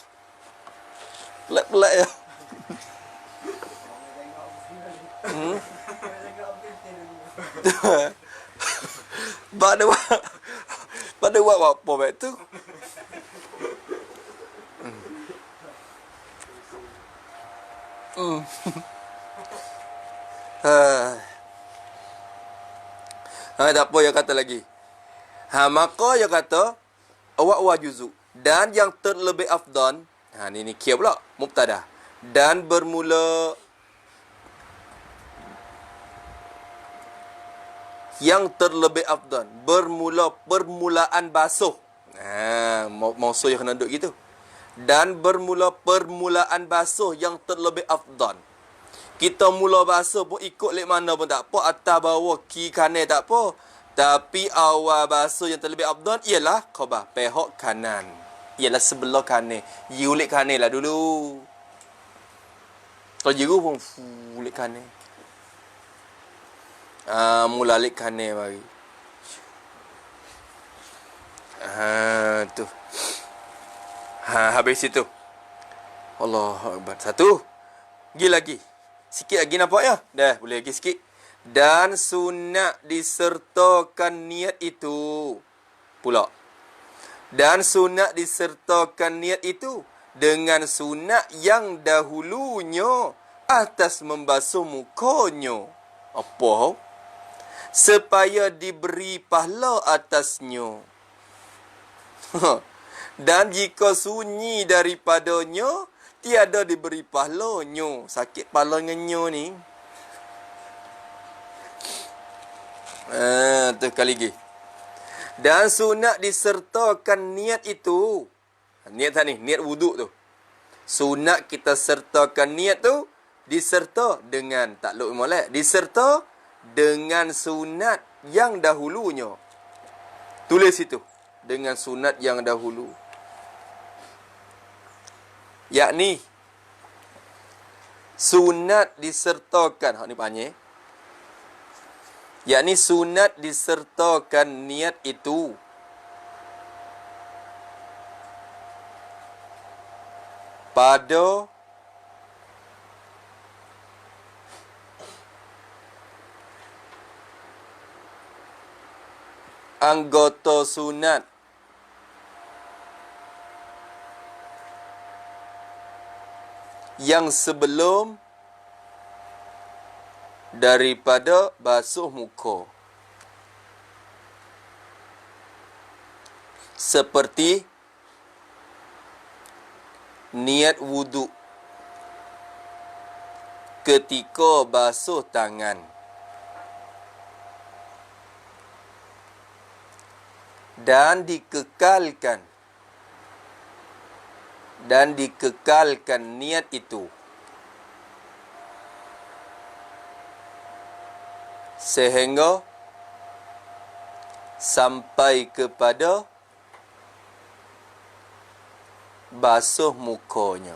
A: Pelat-pelat ya. Pada buat apa baik tu? Tak apa dia kata lagi. Maka dia kata awak juzuk dan yang terlebih afdan. Ni kia pula mubtada. Dan bermula yang terlebih afdan, bermula permulaan basuh. Mausul yang kena duduk gitu. Dan bermula permulaan basuh yang terlebih afdan. Kita mula basuh pun ikut lek mana pun tak apa, atas bawah kiri kanan tak apa. Tapi awal basuh yang terlebih afdan ialah khabah pihak kanan. Ialah sebelah kanan. Yulik kanan lah dulu. Kalau jiru pun ulik kanan. Mula lik kanan mari. Tu. Habis itu. Allahu Akbar. Satu. Pergi lagi. Sikit lagi nampak ya? Dah, boleh lagi sikit. Dan sunat disertakan niat itu. Pula. Dan sunat disertakan niat itu dengan sunat yang dahulunya atas membasuh mukanya. Apa? Supaya diberi pahala atasnya. Dan jika sunyi daripadanya, tiada diberi pahalanya. Sakit pala ngenyo ni. Tu kali lagi. Dan sunat disertakan niat itu. Niat tak ni? Niat wuduk tu. Sunat kita sertakan niat tu. Diserta dengan, takluk molek. Diserta dengan sunat yang dahulunya. Tulis itu. Dengan sunat yang dahulu. Yakni, sunat disertakan. Hak ni panjang. Yakni sunat disertakan niat itu. Pada anggota sunat yang sebelum daripada basuh muka. Seperti niat wuduk ketika basuh tangan. Dan dikekalkan niat itu sehingga sampai kepada basuh mukanya.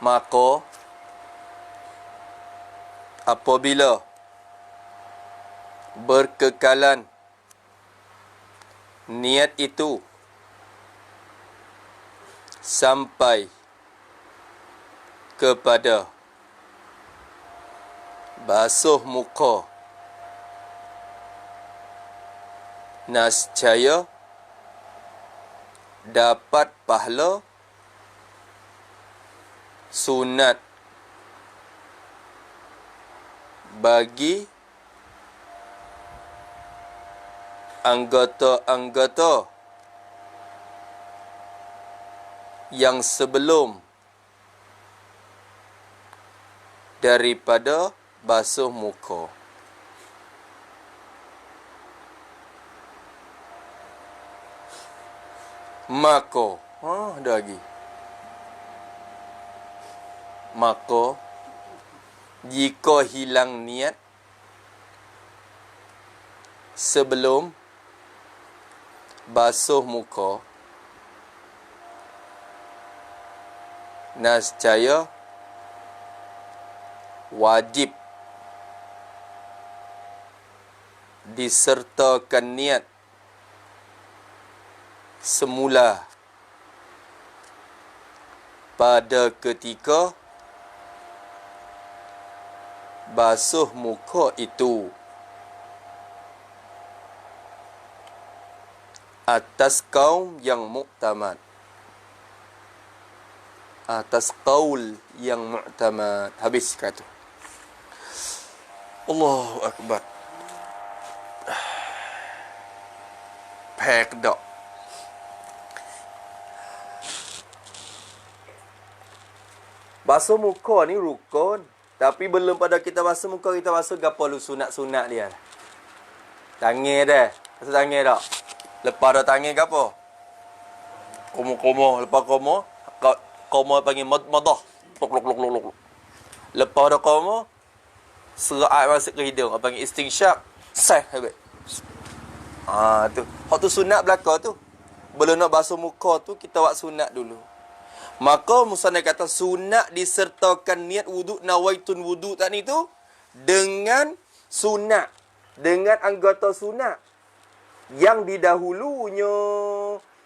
A: Maka apabila berkekalan niat itu sampai kepada basuh muka, nascaya dapat pahala sunat bagi anggota-anggota yang sebelum daripada basuh muka. Maka, ada lagi. Maka, jika hilang niat sebelum basuh muka, nascaya wajib disertakan niat semula pada ketika basuh muka itu atas kaum yang muktamad. Atas qaul yang mu'tamad. Habis kata. Allahu Akbar. Pek dak. Basuh muka ni rukun. Tapi belum pada kita basuh muka, kita basuh gapo lu sunat-sunat dia. Tangan dah. Basuh tangan dak. Lepas dah tangan gapo? Komo-komo. Lepas komo. Komo panggil madah. Lok. Lepas dah komo. Serat masuk ke hidung. Panggil istinsyak. Sah habis. Tu. Hak tu sunat belaka tu. Belum nak basuh muka tu, kita buat sunat dulu. Maka musannaf kata sunat disertakan niat wuduk, nawaitun wuduk tadi tu dengan sunat, dengan anggota sunat Yang didahulunya,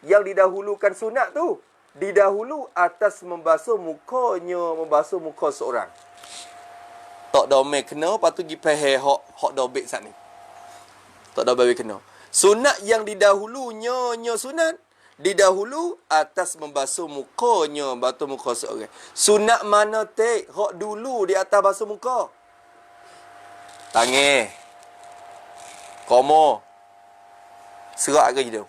A: yang didahulukan sunat tu, didahulu atas membasuh mukanya, membasuh muka seorang. Tak domel kena, lepas tu pergi pahal hak dobek sat ni. Tak dobek kena. Sunat yang didahulunya, sunat didahulu atas membasuh mukanya, basuh muka seorang. Sunat mana tek? Hak dulu di atas basuh muka. Tangan. Komo. Serak ke hidung.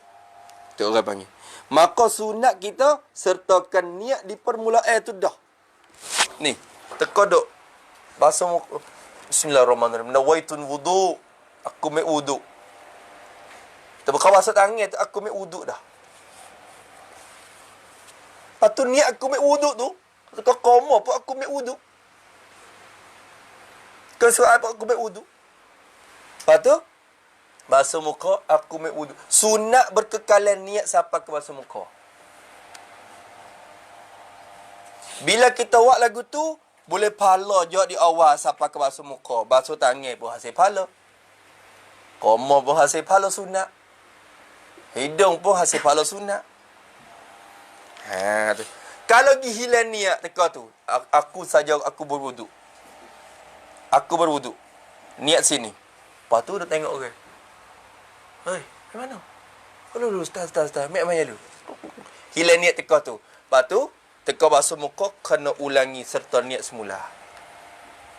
A: Tu orang panggil. Maka sunat kita sertakan niat di permulaan tu dah. Ni, teka duk. Basuh muka. Bismillahirrahmanirrahim. Nawaitun wudu. Aku make wudu. Terbuka basuh tangan tu, aku make wudu dah. Lepas tu niat aku make wudu tu, teka koma pun aku make wudu. Kau suruh apa aku make wudu. Lepas tu, basuh muka, aku make wudu. Sunat berkekalan niat sampai ke basuh muka. Bila kita buat lagu tu, boleh pahala je di awal sampai ke basuh muka. Basuh tangan pun hasil pahala. Koma pun hasil pahala sunat. Hidung pun hasil pahala sunat. Tu. Kalau pergi hilang niat teka tu, aku saja aku berwuduk. Aku berwuduk. Niat sini. Lepas tu dah tengok orang. Hei, ke mana? Kalau dulu ustaz. Mek mana dulu? Hilang niat teka tu. Lepas tu, teka basuh muka kena ulangi serta niat semula.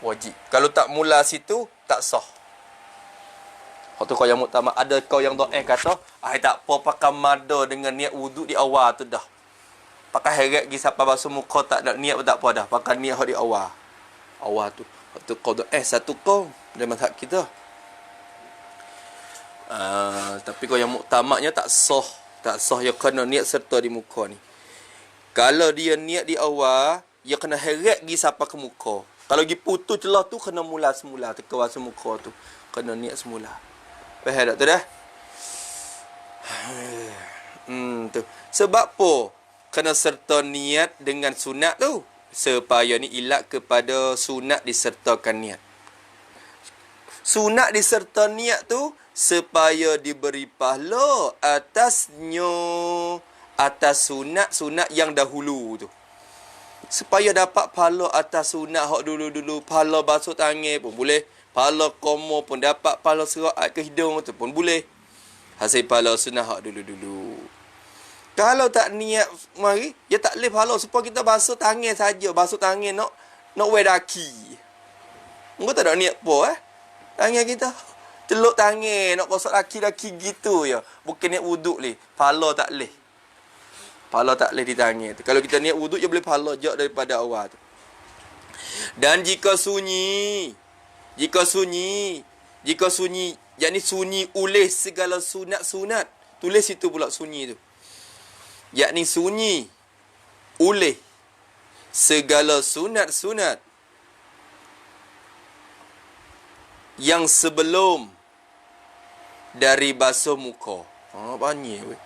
A: Wajib. Kalau tak mula situ, tak sah. Waktu kau yang muktamad, ada kau yang doa kata, tak apa pakai mada dengan niat wuduk di awal tu dah. Pakai heret pergi sampai basuh muka tak nak niat pun tak apa dah. Pakai niat di awal. Awal tu. Waktu kau doa satu kau dalam mazhab kita. Tapi kau yang muktamadnya tak sah. Tak sah, dia kena niat serta di muka ni. Kalau dia niat di awal, dia kena heret pergi sampai ke muka. Kalau pergi putus celah tu, kena mula semula. Teka basuh muka tu. Kena niat semula. Faham tak tu dah? Tu. Sebab apa? Kena serta niat dengan sunat tu. Supaya ni ilat kepada sunat disertakan niat. Sunat diserta niat tu supaya diberi pahala atasnya, atas sunat yang dahulu tu. Supaya dapat pahala atas sunat hak dulu-dulu. Pahala basuh tangan pun boleh. Pahala koma pun dapat. Pahala serak ke hidung tu pun boleh. Hasil pahala sunat hak dulu-dulu. Kalau tak niat mari, dia tak boleh pahala. Supaya kita basuh tangan saja. Basuh tangan nak wear daki. Engkau tak ada niat apa tangan kita. Celuk tangan, nak gosok daki-daki gitu ya. Bukan niat wuduk ni. Pahala tak boleh. Pahala tak boleh di tangan tu. Kalau kita niat wuduk, dia boleh pahala je daripada awal tu. Dan jika sunyi, yakni sunyi oleh segala sunat-sunat. Tulis situ pula sunyi tu. Yakni sunyi oleh segala sunat-sunat yang sebelum dari basuh muka. Banyak weh.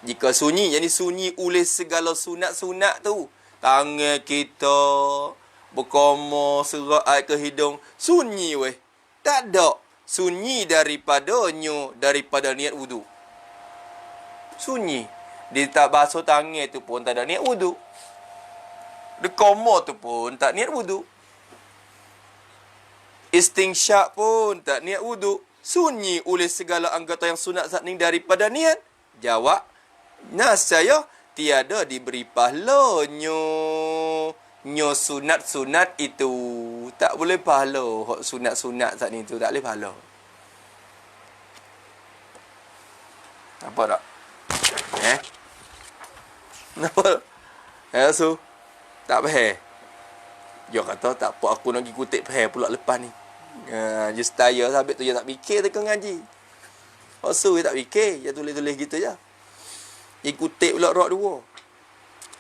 A: Jika sunyi, yakni sunyi oleh segala sunat-sunat tu. Tangan kita berkoma, serak air ke hidung. Sunyi weh. Tak ada. Sunyi daripada niat wuduk. Sunyi. Dia tak basuh tangan tu pun tak ada niat wuduk. Dia koma tu pun tak niat wuduk. Istinsyak pun tak niat wuduk. Sunyi oleh segala anggota yang sunat saat ni daripada niat. Jawab, nascaya tiada diberi pahalanya. Nyo sunat-sunat itu. Tak boleh pahala. Hak sunat-sunat saat ni tu tak boleh pahala. Apa tak? Kenapa? So, tak faham. Dia kata, tak apa, aku nak pergi kutip faham pula lepas ni. Dia setaya sabit tu, dia tak fikir teka ngaji. So, dia tak fikir. Dia tulis-tulis gitu je. Dia kutip pula rak dua.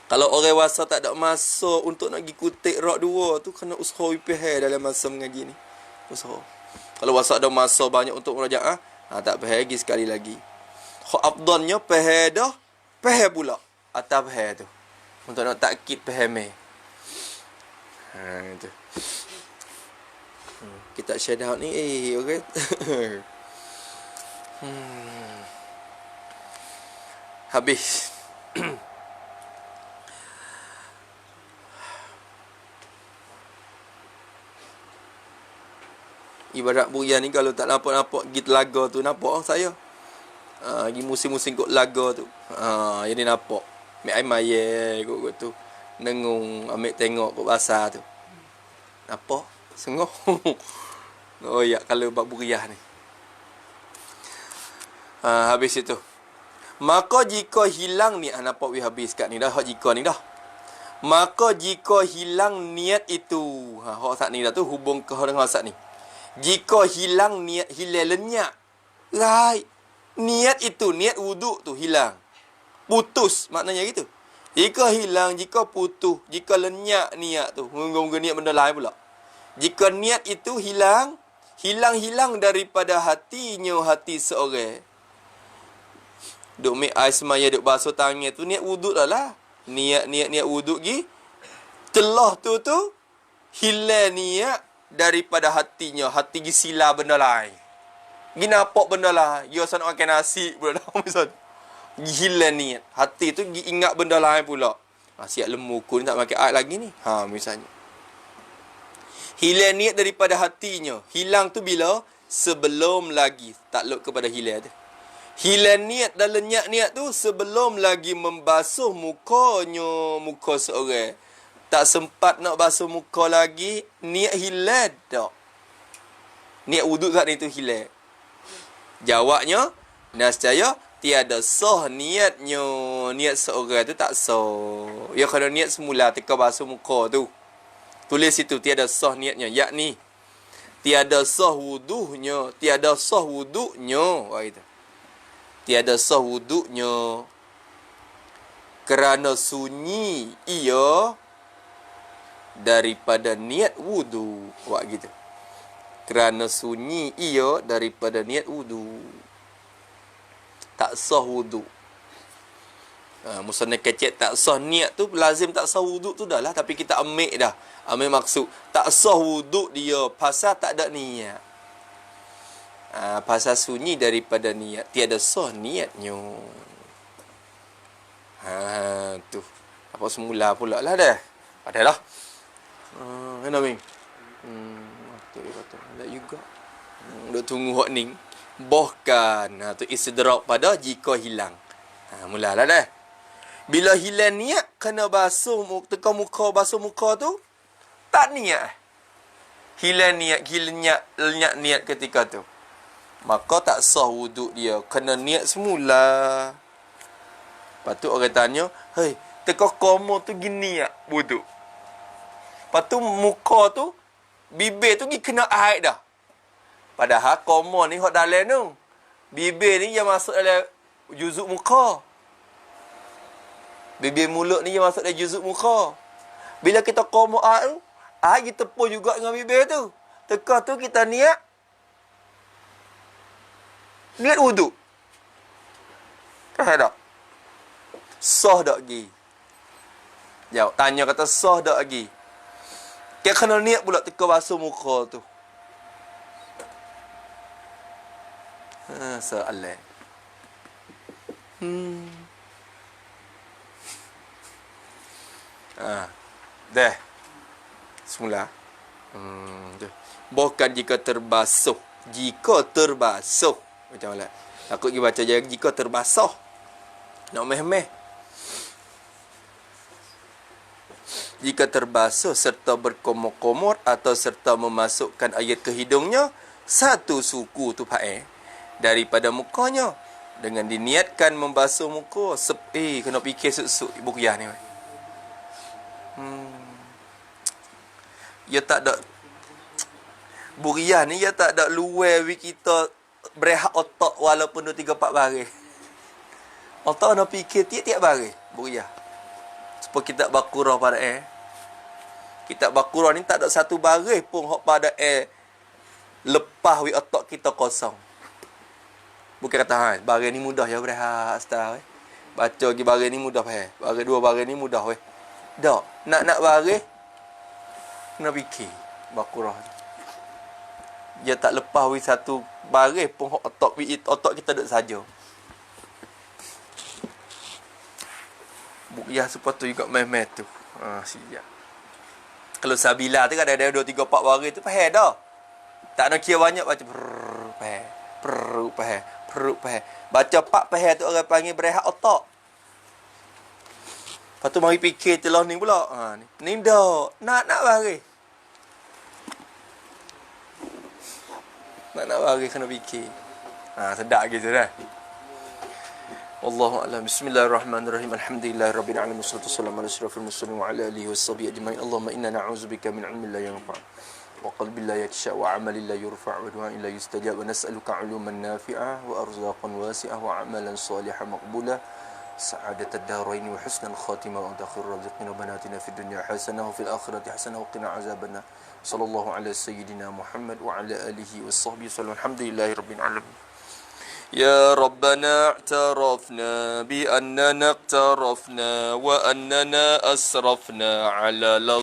A: Kalau orang wasa tak ada masa untuk nak pergi kutip rak dua tu, kena usaha faham dalam masa mengaji ni. Usaha. Kalau wasa ada masa banyak untuk merajaah, tak faham lagi sekali lagi. Afdalnya faham dah, faham pula atas faham tu. Untuk nak takkid faham itu. Kita share out ni, okay. Habis. Ibarat burian ni kalau tak nampak-nampak pergi telaga tu, nampak saya. Pergi musim-musim kot telaga tu. Jadi nampak. Mek ai maye kot tu. Nengung ambil tengok kot pasar tu. Nampak? Sengok. Oh ya, kalau bab buriah ni. Habis itu. Maka jika hilang ni, nampak we habis kat ni dah, hak jika ni dah. Maka jika hilang niat itu, hak sat ni dah tu hubung ke dengan sat ni. Jika hilang niat, hilang lenyap. Right. Niat itu, niat wuduk tu hilang. Putus maknanya gitu. Jika hilang, jika putus, jika lenyap niat tu. Moga-moga niat benda lain pula. Jika niat itu hilang, hilang daripada hatinya hati seorang. Duk make air semaya, duk basuh tangan tu, niat wuduk dah lah. Niat wuduk gi. Telah tu hilang niat daripada hatinya. Hati gi sila benda lain. Gi nampak benda lain. Ya sana makan nasi pula dah misal. Gi hilang niat. Hati tu gi ingat benda lain pula. Siap lemu kun tak makan air lagi ni. Misalnya. Hilang niat daripada hatinya. Hilang tu bila? Sebelum lagi. Takluk kepada hilang tu. Hilang niat dan lenyap niat tu sebelum lagi membasuh mukanya, muka seorang. Tak sempat nak basuh muka lagi, niat hilang tak? Niat wuduk saat itu hilang. Jawabnya, nescaya tiada sah niatnya. Niat seorang tu tak sah. Ya kalau niat semula teka basuh muka tu. Tulis situ tiada sah niatnya. Yakni tiada sah wuduhnya, tiada sah wuduknya. Wah itu. Tiada sah wuduknya kerana sunyi ia daripada niat wudu. Buat gitu. Kerana sunyi ia daripada niat wudu. Tak sah wudu. Musannaf kecek tak sah niat tu lazim tak sah wudu tu dah lah. Tapi kita ambil dah. Ambil maksud tak sah wudu dia pasal tak ada niat. Pasal sunyi daripada niat. Tiada sah niatnya. Tu. Apa semula pula lah dah. Padahal lah. Kenapa Ming? Tu kata. Tak juga. Duk tunggu hak ni. Bahkan. Tu istidrak pada jika hilang. Mulalah dah. Bila hilang niat, kena basuh teka muka, basuh muka tu. Tak niat. Hilang niat, lenyap niat ketika tu. Maka tak sah wuduk dia. Kena niat semula. Lepas tu orang tanya, hei, teka koma tu gini niat wuduk. Lepas tu muka tu, bibir tu pergi kena air dah. Padahal koma ni hak dalam tu. Bibir ni yang masuk dalam juzuk muka. Bibir mulut ni yang masuk dalam juzuk muka. Bila kita koma air tu, air kita tepuk juga dengan bibir tu. Teka tu kita niat wuduk. Faham tak? Sah tak lagi? Jawab. Tanya kata sah tak lagi? Dia kena niat pula teka basuh muka tu. Soalan. Dah. Semula. Bahkan jika terbasuh. Jika terbasuh. Macam mana? Takut pergi baca je. Jika terbasuh. Nak meh-meh. Jika terbasuh serta berkomor-komor atau serta memasukkan air ke hidungnya, satu suku tu daripada mukanya dengan diniatkan membasuh muka. Kena fikir suk-suk buriah ni. Ya tak ada buriah ni, ya tak ada luar kita berehat otak walaupun 2-3-4 baris. Otak nak fikir tiap-tiap baris buriah. Supaya kita bakurah pada Kitab Bakurah ni tak ada satu baris pun hak pada lepas otak kita kosong. Bukan kata baris ni mudah ya berehat astagfirullah. Baca lagi baris ni mudah baris 2 baris ni mudah Tak. Nak baris kena fikir Bakurah. Dia tak lepas wi satu baris pun otak kita duduk saja. Bukyah sepatu juga main-main tu. Siap. Kalau sabila tu kan ada 2 3 4 baris tu faham dah. Tak nak kira banyak baca faham. Baca 4 faham tu orang panggil berehat otak. Lepas tu mari fikir telah ni pula. Ni dah nak baris. Nak baris kena fikir. Sedap gitu dah. Wallahu a'lam. Bismillahirrahmanirrahim. Alhamdulillahirabbil alamin. Wassalatu wassalamu ala asyrafil mursalin wa ala alihi washabihi ajma'in. Allahumma inna na'udzubika min 'ilmin la yanfa' wa qalbin la yakhsha wa 'amalin la yurfa' wa du'ain la yustajab wa nas'aluka 'uluman nafi'ah wa arzaqan wasi'ah wa 'amalan salihan maqbulah سعادة الدارين وحسن الخاتمة وأدخل الرزقين وبناتنا في الدنيا حسنة وفي الآخرة حسنة وقنا عذاب النار صلى الله على سيدنا محمد وعلى آله وصحبه وسلم الحمد لله رب العالمين يا ربنا اعترفنا بأننا اقترفنا وأننا أسرفنا على